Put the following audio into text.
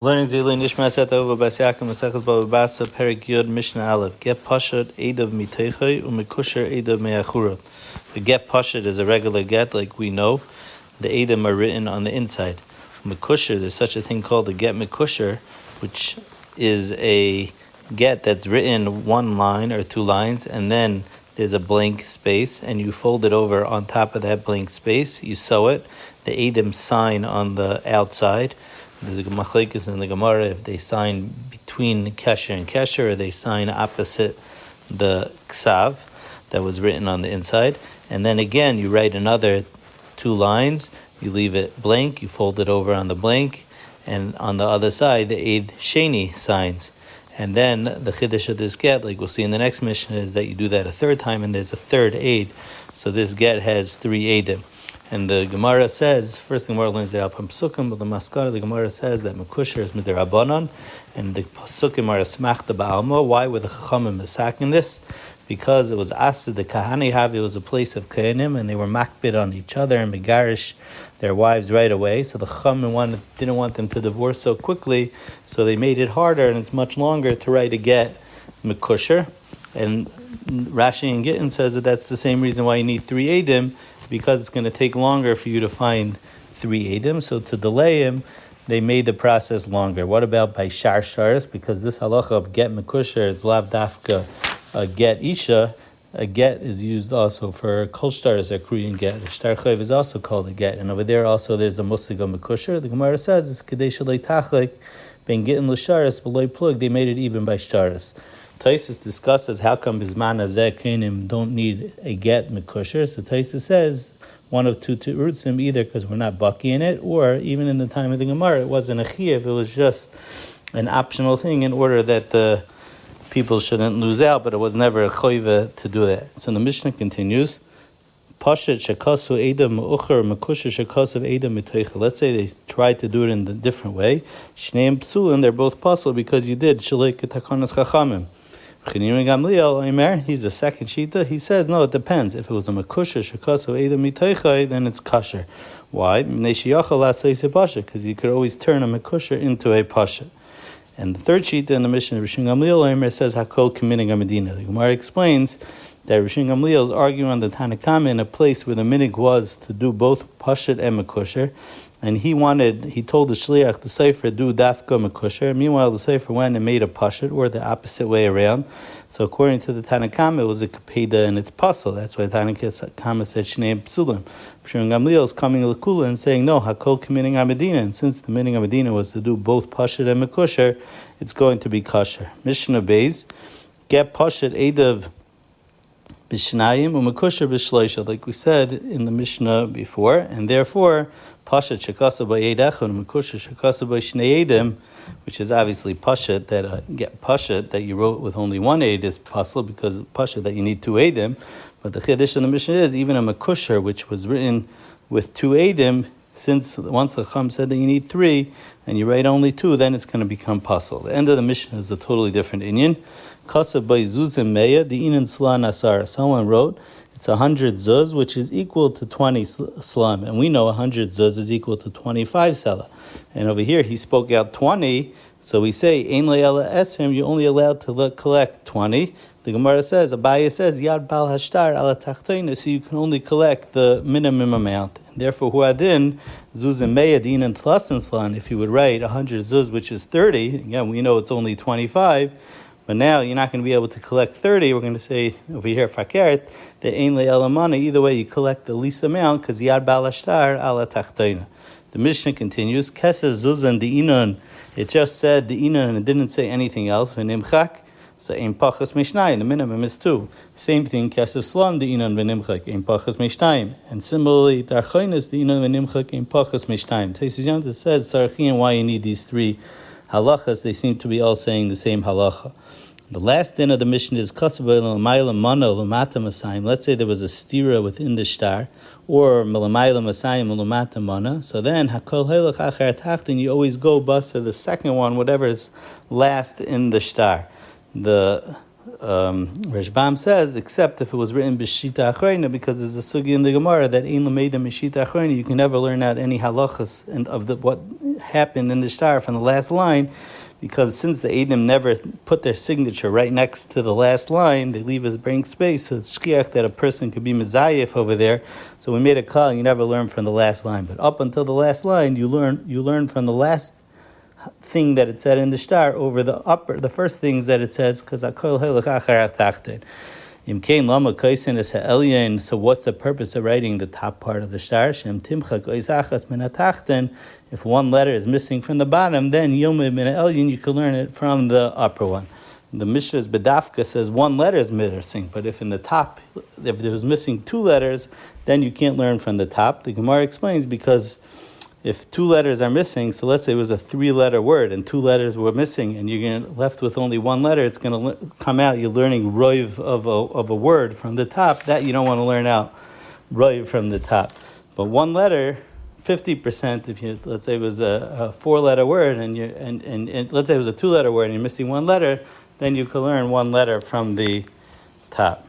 Learning Zilui Nishmas Etta Ahuva Bava Basra Perik Yud Mishna Aleph. Get Pashat Edav Miteichai Umikusher Edav Me'achura. The get Pashat is a regular get, like we know. The Edam are written on the inside. Mikusher, there's such a thing called the get Mikusher, which is a get that's written one line or two lines, and then there's a blank space, and you fold it over on top of that blank space. You sew it. The Edam sign on the outside. There's a machlekes in the Gemara if they sign between kesher and kesher, or they sign opposite the ksav that was written on the inside. And then again, you write another two lines. You leave it blank. You fold it over on the blank, and on the other side, the Eid Sheni signs. And then the chiddush of this get, like we'll see in the next mission, is that you do that a third time, and there's a third Eid. So this get has three Eidim. And the Gemara says, first the Gemara learns it out from Psukim, but the Maskara, the Gemara says that Mekusher is Midirabanan, and the Psukim are Smachta Ba'alma. Why were the Chachamim missaking this? Because it was Asid, the Kahani Havi, it was a place of Kohanim, and they were makbid on each other and megarish their wives right away. So the Chachamim didn't want them to divorce so quickly, so they made it harder, and it's much longer to write a get Mekusher. And Rashi and Gittin says that that's the same reason why you need three Eidim, because it's going to take longer for you to find three Eidim. So to delay him, they made the process longer. What about by Shar Sharis? Because this halacha of get Mekusher is lav dafka a get Isha. A get is used also for kol shtaris, a Korean get. A shtar chayv is also called a get. And over there also there's a musig of Mekusher. The Gemara says it's kedei shalei tachlik ben gittin l'sharis b'loy plug. They made it even by shtaris. Taisus discusses how come Bisman Azeh Kenim don't need a get Mekusher. So Taisus says one of two rootzim, either because we're not bucky in it, or even in the time of the Gemara, it wasn't a chiyuv, it was just an optional thing in order that the people shouldn't lose out, but it was never a choiva to do that. So the Mishnah continues, Pashat shekasu edam me'ucher Mekusher shekasu edam miteicha. Let's say they tried to do it in a different way. Shneim psulin, they're both possible because you did shalei ketakanas chachamim. He's the second shita. He says, no, it depends. If it was a Mekusher shekasu edam miteicha, then it's kasher. Why? Because you could always turn a Mekusher into a pasha. And the third shita in the mission of Rishon Gamliel says Hakol Kaminig Medina. The Gemara explains that Rishon Gamliel is arguing on the Tanakama in a place where the minig was to do both pashat and Mekusher, and he told the shliach, the sefer, do dafka Mekusher. Meanwhile, the sefer went and made a pashat, or the opposite way around. So according to the Tanakama, it was a kapeda and it's puzzle. That's why the Tanakama said Shnei Psulim. Rishon Gamliel is coming to Lakula and saying, no, Hakol Kaminig Medina. And since the minig Medina was to do both pashat and Mekusher, it's going to be kasher. Mishnah Beis, get pashat edav b'shnayim u'mekusher b'shleisha, like we said in the Mishnah before, and therefore pashat shekasa b'eid echad and mekusher shekasa b'shnei edim, which is obviously pashat that get pashat that you wrote with only one eid is possible because pashat that you need two edim. But the chiddush of the Mishnah is even a mekusher which was written with two edim. Since once the Chum said that you need three, and you write only two, then it's going to become puzzle. The end of the mission is a totally different inyan. Kasav by zuzim meya, the inan sla nasar. Someone wrote, it's 100 zuz, which is equal to 20 slam. And we know 100 zuz is equal to 25 sela. And over here, he spoke out 20, so we say, ein le'ela esrim, you're only allowed to collect 20. The Gemara says, Abaya says, Yad bal hashtar ala tachtoina, so you can only collect the minimum amount. And therefore, huadin, zuz and meyadin and tlasin slan, if you would write 100 zuz, which is 30, again, we know it's only 25, but now you're not going to be able to collect 30. We're going to say over here, fakert, the ein le'elamana, either way, you collect the least amount, because Yad bal hashtar ala tachtoina. The Mishnah continues, Kesev zuz and the inon, it just said the inon and it didn't say anything else, v'nimchak. So ein pachas mishnayim, the minimum is 2. Same thing, kesef slam the inon v'nimchak, ein pachas mishnayim. And similarly, darchonis the inon v'nimchak, ein pachas mishnayim. Taisus Yonah says, Sarachim, why you need these three halachas? They seem to be all saying the same halacha. The last din of the mission is kasabay l'mayla mana l'mata masayim. Let's say there was a stira within the shtar, or l'mayla masayim l'mata mana. So then hakol helach achar tachtin, you always go basa the second one, whatever is last in the shtar. The Rashbam says, except if it was written b'shita achrayna, because there's a sugi in the Gemara that ein l'meida b'shita achrayna, you can never learn out any halachas and of what happened in the shtar from the last line, because since the Eidim never put their signature right next to the last line, they leave a blank space, so it's shkiach that a person could be mezayef over there. So we made a call, you never learn from the last line, but up until the last line, you learn from the last thing that it said in the shtar over the first things that it says, because akol helach achar tachten. Imkein lama kaisen is ha'elyon. So what's the purpose of writing the top part of the shtar? Shem timcha koisachas min ha'tachten. If one letter is missing from the bottom, then yomim min ha'elyon, you can learn it from the upper one. The Mishna's Bedafka says one letter is missing, but if in the top, if there was missing two letters, then you can't learn from the top. The Gemara explains because if two letters are missing, so let's say it was a 3-letter word and 2 letters were missing, and you're left with only 1 letter, it's going to come out. You're learning roiv of a word from the top. That you don't want to learn out roiv from the top. But 1 letter, 50%. If you let's say it was a 4-letter word, and let's say it was a 2-letter word, and you're missing 1 letter, then you can learn 1 letter from the top.